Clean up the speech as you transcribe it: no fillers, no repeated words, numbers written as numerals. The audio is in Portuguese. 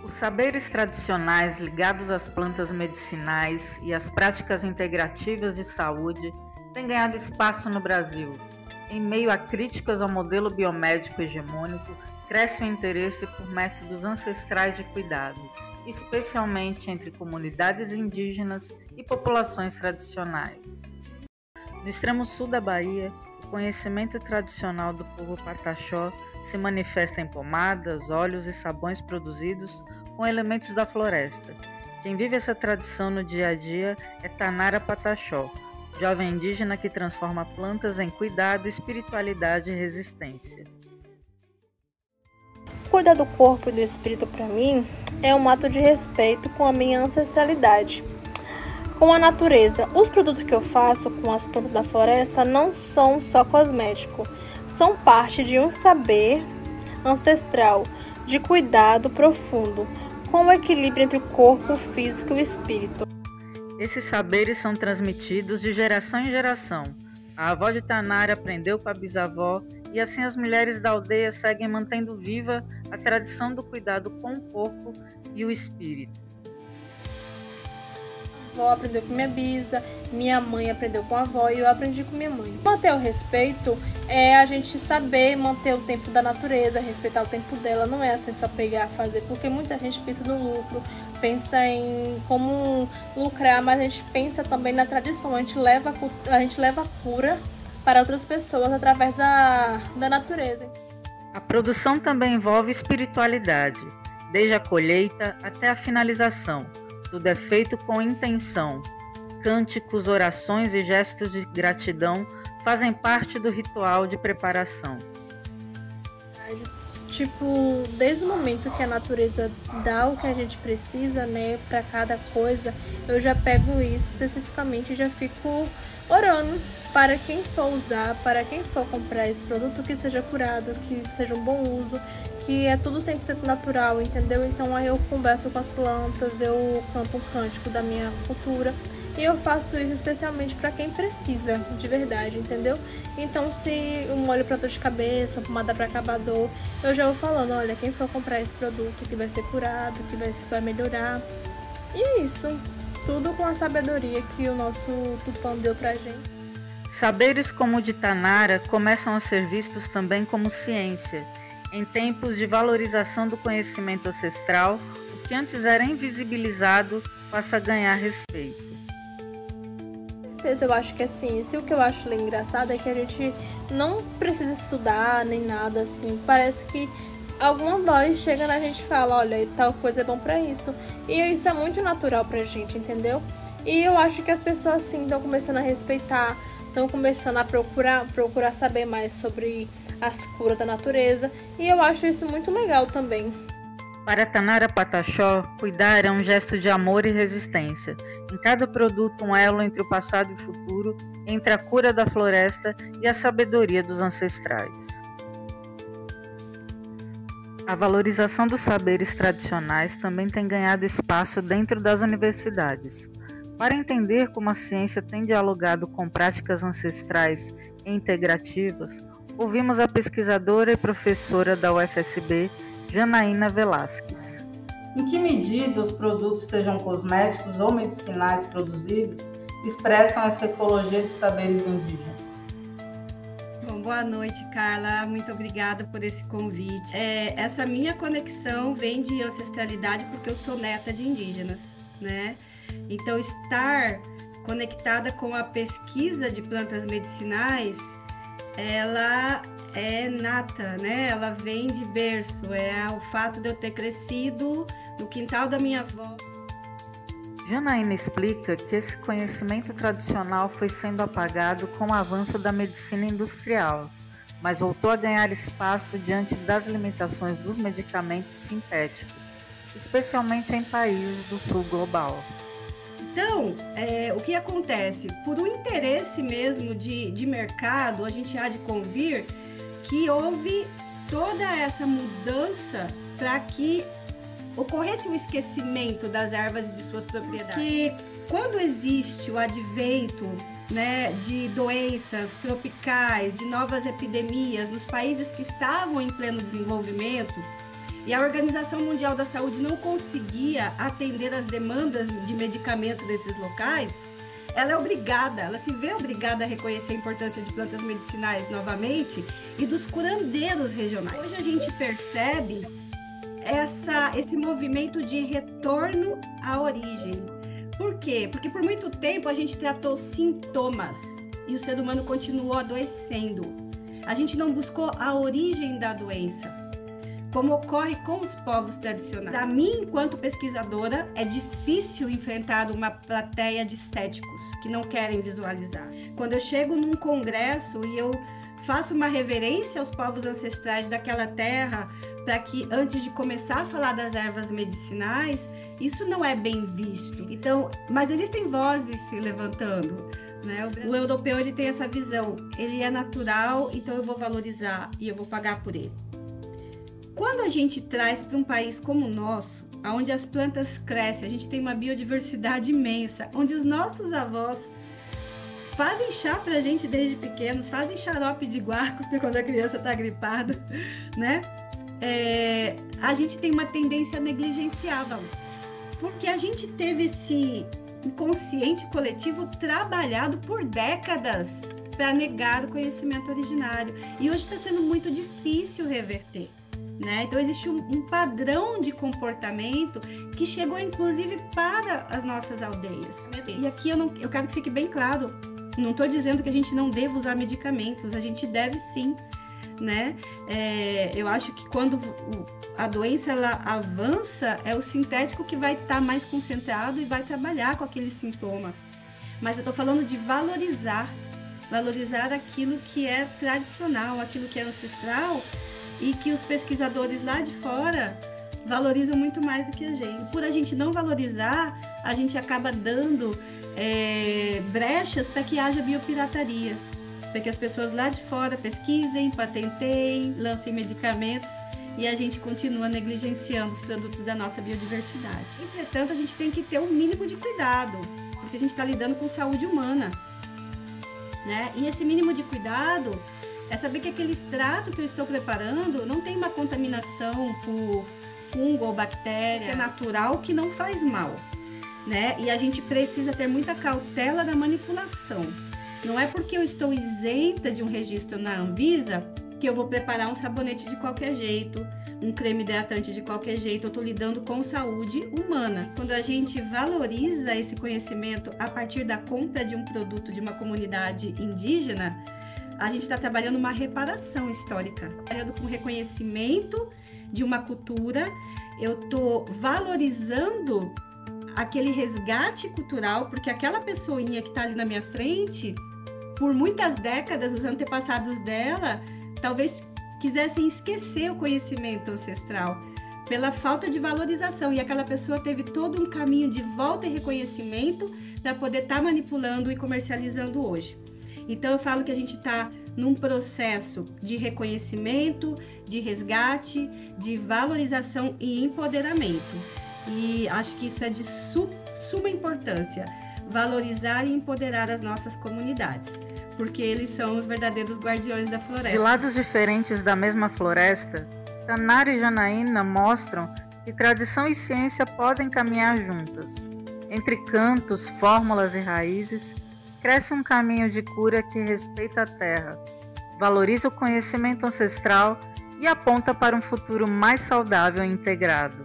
Os saberes tradicionais ligados às plantas medicinais e às práticas integrativas de saúde têm ganhado espaço no Brasil. Em meio a críticas ao modelo biomédico hegemônico, cresce o interesse por métodos ancestrais de cuidado, especialmente entre comunidades indígenas e populações tradicionais. No extremo sul da Bahia, o conhecimento tradicional do povo Pataxó se manifesta em pomadas, óleos e sabões produzidos com elementos da floresta. Quem vive essa tradição no dia a dia é Tanara Pataxó, jovem indígena que transforma plantas em cuidado, espiritualidade e resistência. Cuidar do corpo e do espírito para mim é um ato de respeito com a minha ancestralidade, com a natureza. Os produtos que eu faço com as plantas da floresta não são só cosmético, são parte de um saber ancestral, de cuidado profundo, com o equilíbrio entre o corpo, o físico e o espírito. Esses saberes são transmitidos de geração em geração. A avó de Tanara aprendeu com a bisavó e assim as mulheres da aldeia seguem mantendo viva a tradição do cuidado com o corpo e o espírito. A avó aprendeu com minha bisa, minha mãe aprendeu com a avó e eu aprendi com minha mãe. Manter o respeito é a gente saber manter o tempo da natureza, respeitar o tempo dela, não é assim só pegar, fazer, porque muita gente pensa no lucro, pensa em como lucrar, mas a gente pensa também na tradição, a gente leva a cura para outras pessoas através da natureza. A produção também envolve espiritualidade, desde a colheita até a finalização. Tudo é feito com intenção. Cânticos, orações e gestos de gratidão fazem parte do ritual de preparação. Desde o momento que a natureza dá o que a gente precisa, né, para cada coisa, eu já pego isso especificamente e já fico orando para quem for usar, para quem for comprar esse produto, que seja curado, que seja um bom uso, que é tudo 100% natural, entendeu? Então aí eu converso com as plantas, eu canto um cântico da minha cultura e eu faço isso especialmente para quem precisa, de verdade, entendeu? Então se um óleo para dor de cabeça, uma pomada para acabar dor, eu já vou falando, olha, quem for comprar esse produto que vai ser curado, que vai melhorar. E é isso, tudo com a sabedoria que o nosso Tupã deu pra gente. Saberes como o de Tanara começam a ser vistos também como ciência. Em tempos de valorização do conhecimento ancestral, o que antes era invisibilizado passa a ganhar respeito. Eu acho que é ciência. O que eu acho engraçado é que a gente não precisa estudar nem nada assim. Parece que alguma voz chega na gente e fala, olha, tal coisa é bom pra isso. E isso é muito natural pra gente, entendeu? E eu acho que as pessoas assim estão começando a respeitar, estão começando a procurar saber mais sobre as curas da natureza, e eu acho isso muito legal também. Para Tanara Pataxó, cuidar é um gesto de amor e resistência. Em cada produto, um elo entre o passado e o futuro, entre a cura da floresta e a sabedoria dos ancestrais. A valorização dos saberes tradicionais também tem ganhado espaço dentro das universidades. Para entender como a ciência tem dialogado com práticas ancestrais e integrativas, ouvimos a pesquisadora e professora da UFSB, Janaína Velasquez. Em que medida os produtos, sejam cosméticos ou medicinais produzidos, expressam essa ecologia de saberes indígenas? Bom, boa noite, Carla. Muito obrigada por esse convite. Essa minha conexão vem de ancestralidade porque eu sou neta de indígenas, né? Então, estar conectada com a pesquisa de plantas medicinais, ela é nata, né? Ela vem de berço, é o fato de eu ter crescido no quintal da minha avó. Janaína explica que esse conhecimento tradicional foi sendo apagado com o avanço da medicina industrial, mas voltou a ganhar espaço diante das limitações dos medicamentos sintéticos, especialmente em países do sul global. Então, o que acontece? Por um interesse mesmo de mercado, a gente há de convir que houve toda essa mudança para que ocorresse um esquecimento das ervas e de suas propriedades. Que quando existe o advento, né, de doenças tropicais, de novas epidemias nos países que estavam em pleno desenvolvimento, e a Organização Mundial da Saúde não conseguia atender as demandas de medicamento desses locais, ela é obrigada, ela se vê obrigada a reconhecer a importância de plantas medicinais novamente e dos curandeiros regionais. Hoje a gente percebe esse movimento de retorno à origem. Por quê? Porque por muito tempo a gente tratou sintomas e o ser humano continuou adoecendo. A gente não buscou a origem da doença, como ocorre com os povos tradicionais. Para mim, enquanto pesquisadora, é difícil enfrentar uma plateia de céticos que não querem visualizar. Quando eu chego num congresso e eu faço uma reverência aos povos ancestrais daquela terra, para que antes de começar a falar das ervas medicinais, isso não é bem visto. Então, mas existem vozes se levantando, né? O europeu, ele tem essa visão, ele é natural, então eu vou valorizar e eu vou pagar por ele. Quando a gente traz para um país como o nosso, onde as plantas crescem, a gente tem uma biodiversidade imensa, onde os nossos avós fazem chá para a gente desde pequenos, fazem xarope de guarco quando a criança está gripada, né? A gente tem uma tendência a negligenciá-la, porque a gente teve esse inconsciente coletivo trabalhado por décadas para negar o conhecimento originário, e hoje está sendo muito difícil reverter. Né? Então existe um padrão de comportamento que chegou inclusive para as nossas aldeias. E aqui eu quero que fique bem claro, não estou dizendo que a gente não deva usar medicamentos, a gente deve sim, né? Eu acho que quando a doença ela avança, é o sintético que vai estar mais concentrado e vai trabalhar com aquele sintoma. Mas eu estou falando de valorizar aquilo que é tradicional, aquilo que é ancestral, e que os pesquisadores lá de fora valorizam muito mais do que a gente. Por a gente não valorizar, a gente acaba dando brechas para que haja biopirataria, para que as pessoas lá de fora pesquisem, patenteiem, lancem medicamentos e a gente continua negligenciando os produtos da nossa biodiversidade. Entretanto, a gente tem que ter um mínimo de cuidado, porque a gente está lidando com saúde humana, né? E esse mínimo de cuidado é saber que aquele extrato que eu estou preparando não tem uma contaminação por fungo ou bactéria, que é natural, que não faz mal, né? E a gente precisa ter muita cautela na manipulação. Não é porque eu estou isenta de um registro na Anvisa que eu vou preparar um sabonete de qualquer jeito, um creme hidratante de qualquer jeito. Eu estou lidando com saúde humana. Quando a gente valoriza esse conhecimento a partir da compra de um produto de uma comunidade indígena, a gente está trabalhando uma reparação histórica, trabalhando com reconhecimento de uma cultura. Eu estou valorizando aquele resgate cultural, porque aquela pessoinha que está ali na minha frente, por muitas décadas, os antepassados dela talvez quisessem esquecer o conhecimento ancestral pela falta de valorização, e aquela pessoa teve todo um caminho de volta e reconhecimento para poder estar manipulando e comercializando hoje. Então eu falo que a gente está num processo de reconhecimento, de resgate, de valorização e empoderamento. E acho que isso é de suma importância, valorizar e empoderar as nossas comunidades, porque eles são os verdadeiros guardiões da floresta. De lados diferentes da mesma floresta, Tanara e Janaína mostram que tradição e ciência podem caminhar juntas. Entre cantos, fórmulas e raízes, cresce um caminho de cura que respeita a terra, valoriza o conhecimento ancestral e aponta para um futuro mais saudável e integrado.